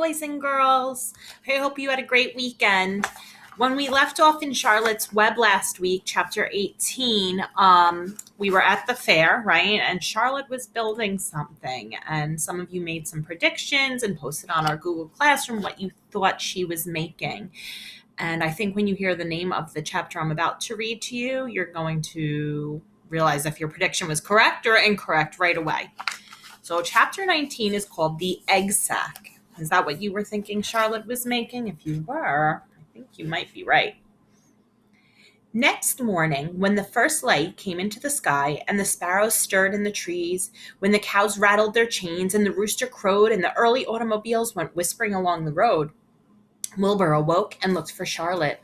boys and girls. I hope you had a great weekend. When we left off in Charlotte's Web last week, chapter 18, we were at the fair, right? And Charlotte was building something. And some of you made some predictions and posted on our Google Classroom what you thought she was making. And I think when you hear the name of the chapter I'm about to read to you, you're going to realize if your prediction was correct or incorrect right away. So chapter 19 is called The Egg Sack. Is that what you were thinking Charlotte was making? If you were, I think you might be right. Next morning, when the first light came into the sky and the sparrows stirred in the trees, when the cows rattled their chains and the rooster crowed and the early automobiles went whispering along the road, Wilbur awoke and looked for Charlotte.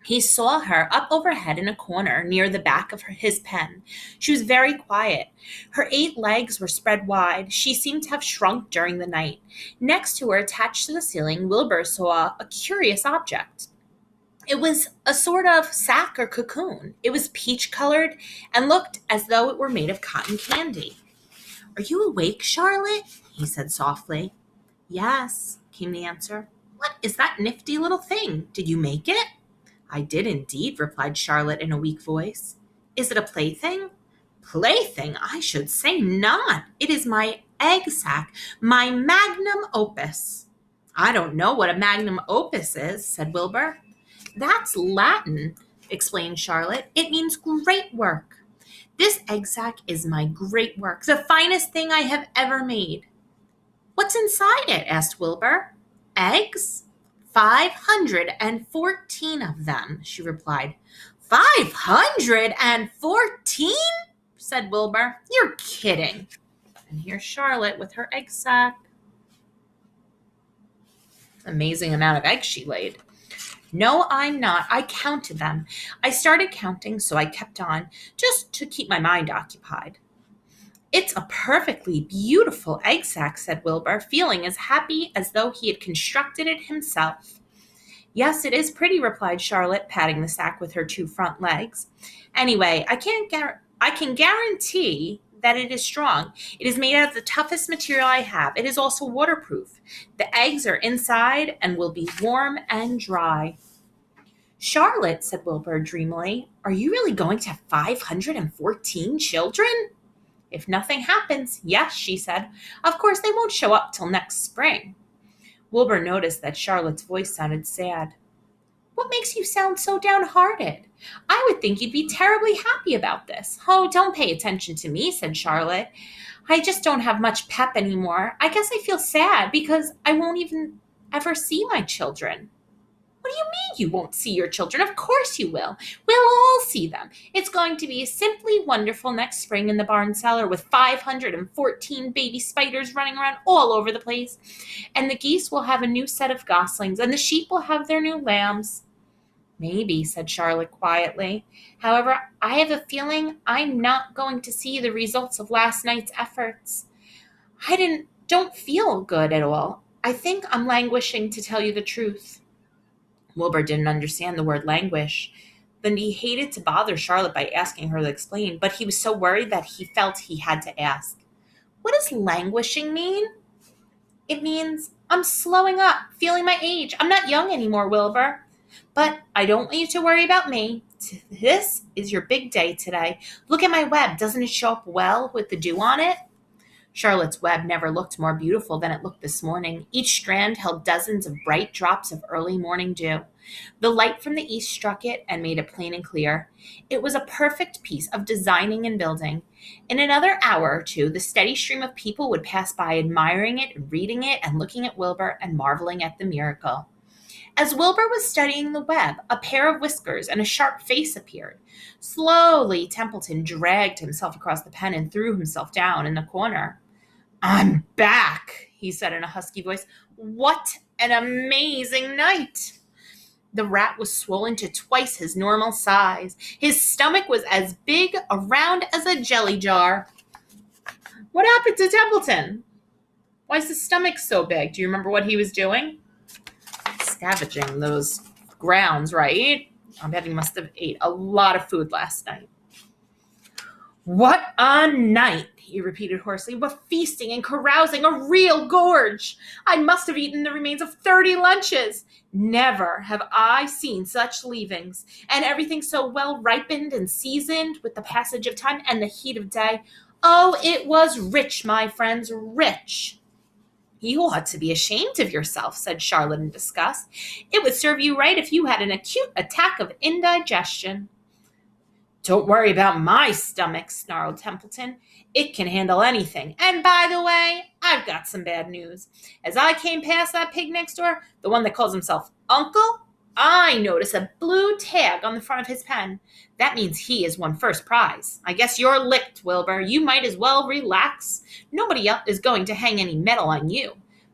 He saw her up overhead in a corner near the back of his pen. She was very quiet. Her 8 legs were spread wide. She seemed to have shrunk during the night. Next to her, attached to the ceiling, Wilbur saw a curious object. It was a sort of sack or cocoon. It was peach-colored and looked as though it were made of cotton candy. "Are you awake, Charlotte?" he said softly. "Yes," came the answer. "What is that nifty little thing? Did you make it?" "I did indeed," replied Charlotte in a weak voice. "Is it a plaything?" "Plaything? I should say not. It is my egg sack, my magnum opus." "I don't know what a magnum opus is," said Wilbur. "That's Latin," explained Charlotte. "It means great work. This egg sack is my great work, the finest thing I have ever made." "What's inside it?" asked Wilbur. "Eggs? 514 of them," she replied. 514? said Wilbur. "You're kidding." And here's Charlotte with her egg sack. Amazing amount of eggs she laid. "No, I'm not. I counted them. I started counting, so I kept on, just to keep my mind occupied." "It's a perfectly beautiful egg sack," said Wilbur, feeling as happy as though he had constructed it himself. "Yes, it is pretty," replied Charlotte, patting the sack with her 2 front legs. "Anyway, I can guarantee that it is strong. It is made out of the toughest material I have. It is also waterproof. The eggs are inside and will be warm and dry." "Charlotte," said Wilbur dreamily, "are you really going to have 514 children?" "If nothing happens, yes," she said. "Of course, they won't show up till next spring." Wilbur noticed that Charlotte's voice sounded sad. "What makes you sound so downhearted? I would think you'd be terribly happy about this." "Oh, don't pay attention to me," said Charlotte. "I just don't have much pep anymore. I guess I feel sad because I won't even ever see my children." "What do you mean you won't see your children? Of course you will. We'll all see them. It's going to be simply wonderful next spring in the barn cellar with 514 baby spiders running around all over the place. And the geese will have a new set of goslings, and the sheep will have their new lambs." "Maybe," said Charlotte quietly. "However, I have a feeling I'm not going to see the results of last night's efforts. I don't feel good at all. I think I'm languishing, to tell you the truth." Wilbur didn't understand the word languish. Then he hated to bother Charlotte by asking her to explain, but he was so worried that he felt he had to ask. "What does languishing mean?" "It means I'm slowing up, feeling my age. I'm not young anymore, Wilbur. But I don't want you to worry about me. This is your big day today. Look at my web. Doesn't it show up well with the dew on it?" Charlotte's web never looked more beautiful than it looked this morning. Each strand held dozens of bright drops of early morning dew. The light from the east struck it and made it plain and clear. It was a perfect piece of designing and building. In another hour or two, the steady stream of people would pass by, admiring it, reading it, and looking at Wilbur and marveling at the miracle. As Wilbur was studying the web, a pair of whiskers and a sharp face appeared. Slowly, Templeton dragged himself across the pen and threw himself down in the corner. "I'm back," he said in a husky voice. "What an amazing night!" The rat was swollen to twice his normal size. His stomach was as big around as a jelly jar. What happened to Templeton? Why is his stomach so big? Do you remember what he was doing? Scavenging those grounds, right? I bet he must have ate a lot of food last night. "What a night!" he repeated hoarsely. What feasting and carousing, a real gorge! I must have eaten the remains of 30 lunches. Never have I seen such leavings, and everything so well ripened and seasoned with the passage of time and the heat of day. Oh, it was rich, my friends, rich. You ought to be ashamed of yourself, said Charlotte in disgust. It would serve you right if you had an acute attack of indigestion. Don't worry about my stomach, snarled Templeton. It can handle anything. And by the way, I've got some bad news. As I came past that pig next door, the one that calls himself Uncle, I noticed a blue tag on the front of his pen. That means he has won first prize. I guess you're licked, Wilbur. You might as well relax. Nobody else is going to hang any medal on you.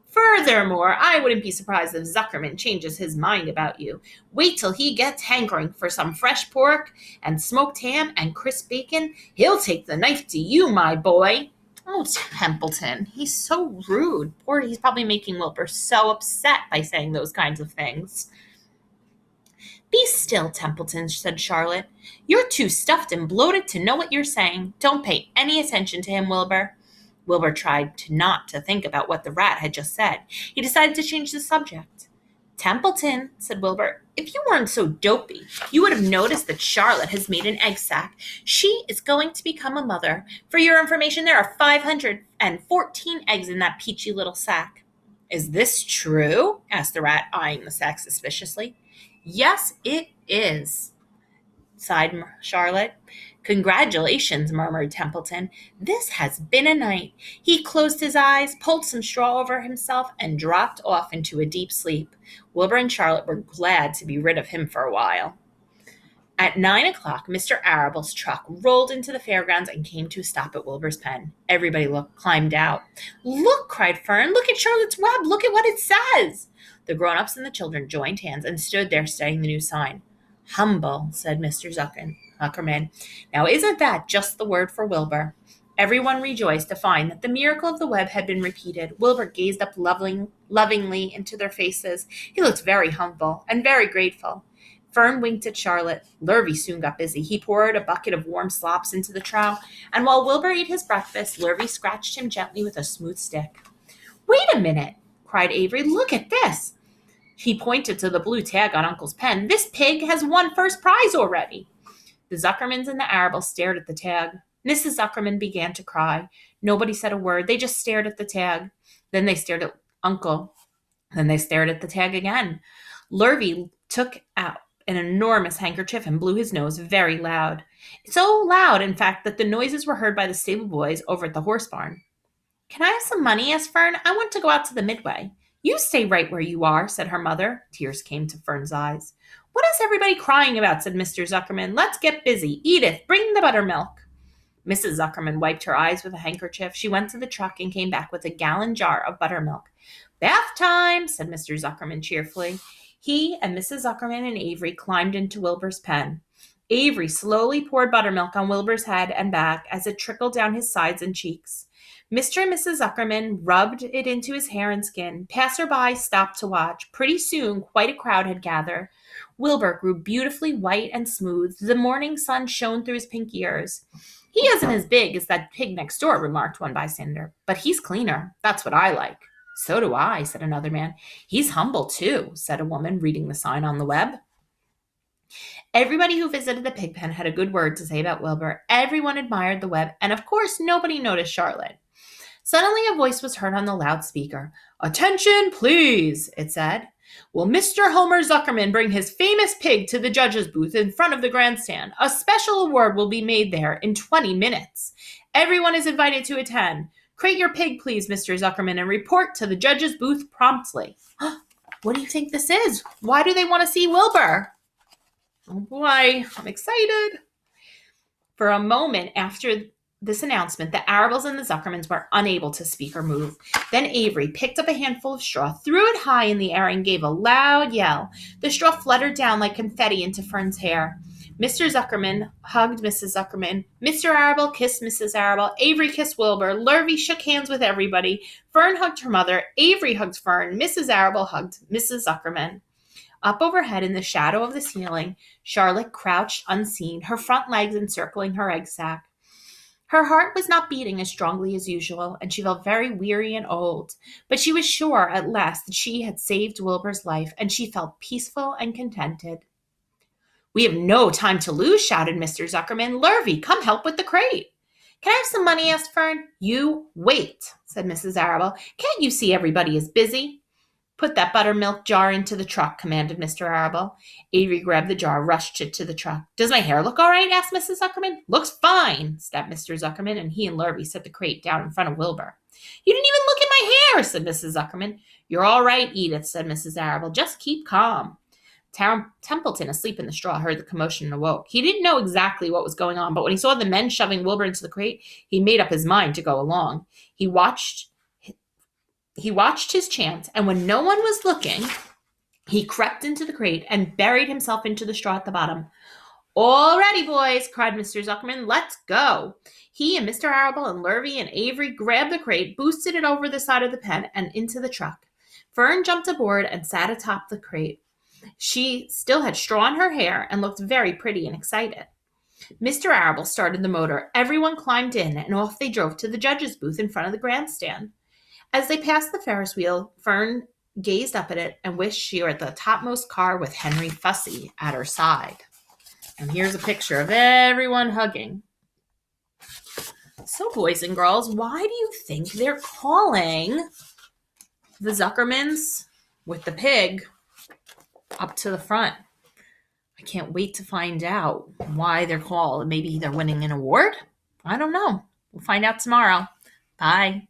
Furthermore, I wouldn't be surprised if Zuckerman changes his mind about you. Wait till he gets hankering for some fresh pork and smoked ham and crisp bacon. He'll take the knife to you, my boy. Oh, Templeton, he's so rude. Poor, he's probably making Wilbur so upset by saying those kinds of things. Be still, Templeton, said Charlotte. You're too stuffed and bloated to know what you're saying. Don't pay any attention to him, Wilbur. Wilbur tried not to think about what the rat had just said. He decided to change the subject. Templeton, said Wilbur, if you weren't so dopey, you would have noticed that Charlotte has made an egg sack. She is going to become a mother. For your information, there are 514 eggs in that peachy little sack. Is this true? Asked the rat, eyeing the sack suspiciously. Yes, it is, sighed Charlotte. Congratulations, murmured Templeton. This has been a night. He closed his eyes, pulled some straw over himself, and dropped off into a deep sleep. Wilbur and Charlotte were glad to be rid of him for a while. At 9 o'clock, Mr. Arable's truck rolled into the fairgrounds and came to a stop at Wilbur's pen. Everybody climbed out. Look, cried Fern, look at Charlotte's web. Look at what it says. The grown-ups and the children joined hands and stood there studying the new sign. Humble, said Mr. Zuckerman. Now, isn't that just the word for Wilbur? Everyone rejoiced to find that the miracle of the web had been repeated. Wilbur gazed up lovingly into their faces. He looked very humble and very grateful. Fern winked at Charlotte. Lurvy soon got busy. He poured a bucket of warm slops into the trough, and while Wilbur ate his breakfast, Lurvy scratched him gently with a smooth stick. Wait a minute, cried Avery. Look at this. He pointed to the blue tag on Uncle's pen. This pig has won first prize already. The Zuckermans and the Arables stared at the tag. Mrs. Zuckerman began to cry. Nobody said a word. They just stared at the tag. Then they stared at Uncle. Then they stared at the tag again. Lurvy took out an enormous handkerchief and blew his nose very loud. So loud, in fact, that the noises were heard by the stable boys over at the horse barn. Can I have some money? Asked Fern. I want to go out to the Midway. You stay right where you are, said her mother. Tears came to Fern's eyes. What is everybody crying about? Said Mr. Zuckerman. Let's get busy. Edith, bring the buttermilk. Mrs. Zuckerman wiped her eyes with a handkerchief. She went to the truck and came back with a gallon jar of buttermilk. Bath time, said Mr. Zuckerman cheerfully. He and Mrs. Zuckerman and Avery climbed into Wilbur's pen. Avery slowly poured buttermilk on Wilbur's head and back as it trickled down his sides and cheeks. Mr. and Mrs. Zuckerman rubbed it into his hair and skin. Passer-by stopped to watch. Pretty soon, quite a crowd had gathered. Wilbur grew beautifully white and smooth. The morning sun shone through his pink ears. He isn't as big as that pig next door, remarked one bystander. But he's cleaner. That's what I like. So do I, said another man. He's humble, too, said a woman, reading the sign on the web. Everybody who visited the pig pen had a good word to say about Wilbur. Everyone admired the web, and of course, nobody noticed Charlotte. Suddenly a voice was heard on the loudspeaker. Attention, please, it said. Will Mr. Homer Zuckerman bring his famous pig to the judge's booth in front of the grandstand? A special award will be made there in 20 minutes. Everyone is invited to attend. Crate your pig, please, Mr. Zuckerman, and report to the judge's booth promptly. What do you think this is? Why do they want to see Wilbur? Oh boy, I'm excited. For a moment after this announcement, the Arables and the Zuckermans were unable to speak or move. Then Avery picked up a handful of straw, threw it high in the air, and gave a loud yell. The straw fluttered down like confetti into Fern's hair. Mr. Zuckerman hugged Mrs. Zuckerman. Mr. Arable kissed Mrs. Arable. Avery kissed Wilbur. Lurvy shook hands with everybody. Fern hugged her mother. Avery hugged Fern. Mrs. Arable hugged Mrs. Zuckerman. Up overhead in the shadow of the ceiling, Charlotte crouched unseen, her front legs encircling her egg sack. Her heart was not beating as strongly as usual, and she felt very weary and old, but she was sure at last that she had saved Wilbur's life, and she felt peaceful and contented. "We have no time to lose," shouted Mr. Zuckerman. "Lurvy, come help with the crate." "Can I have some money?" asked Fern. "You wait," said Mrs. Arable. "Can't you see everybody is busy?" "Put that buttermilk jar into the truck," commanded Mr. Arable. Avery grabbed the jar, rushed it to the truck. "Does my hair look all right?" asked Mrs. Zuckerman. "Looks fine," snapped Mr. Zuckerman, and he and Lurvy set the crate down in front of Wilbur. "You didn't even look at my hair," said Mrs. Zuckerman. "You're all right, Edith," said Mrs. Arable. "Just keep calm." Templeton, asleep in the straw, heard the commotion and awoke. He didn't know exactly what was going on, but when he saw the men shoving Wilbur into the crate, he made up his mind to go along. He watched his chance, and when no one was looking, he crept into the crate and buried himself into the straw at the bottom. "All ready, boys," cried Mr. Zuckerman. "Let's go." He and Mr. Arable and Lurvy and Avery grabbed the crate, boosted it over the side of the pen and into the truck. Fern jumped aboard and sat atop the crate. She still had straw in her hair and looked very pretty and excited. Mr. Arable started the motor. Everyone climbed in, and off they drove to the judge's booth in front of the grandstand. As they passed the Ferris wheel, Fern gazed up at it and wished she were at the topmost car with Henry Fussy at her side. And here's a picture of everyone hugging. So, boys and girls, why do you think they're calling the Zuckermans with the pig up to the front? I can't wait to find out why they're called. Maybe they're winning an award? I don't know. We'll find out tomorrow. Bye.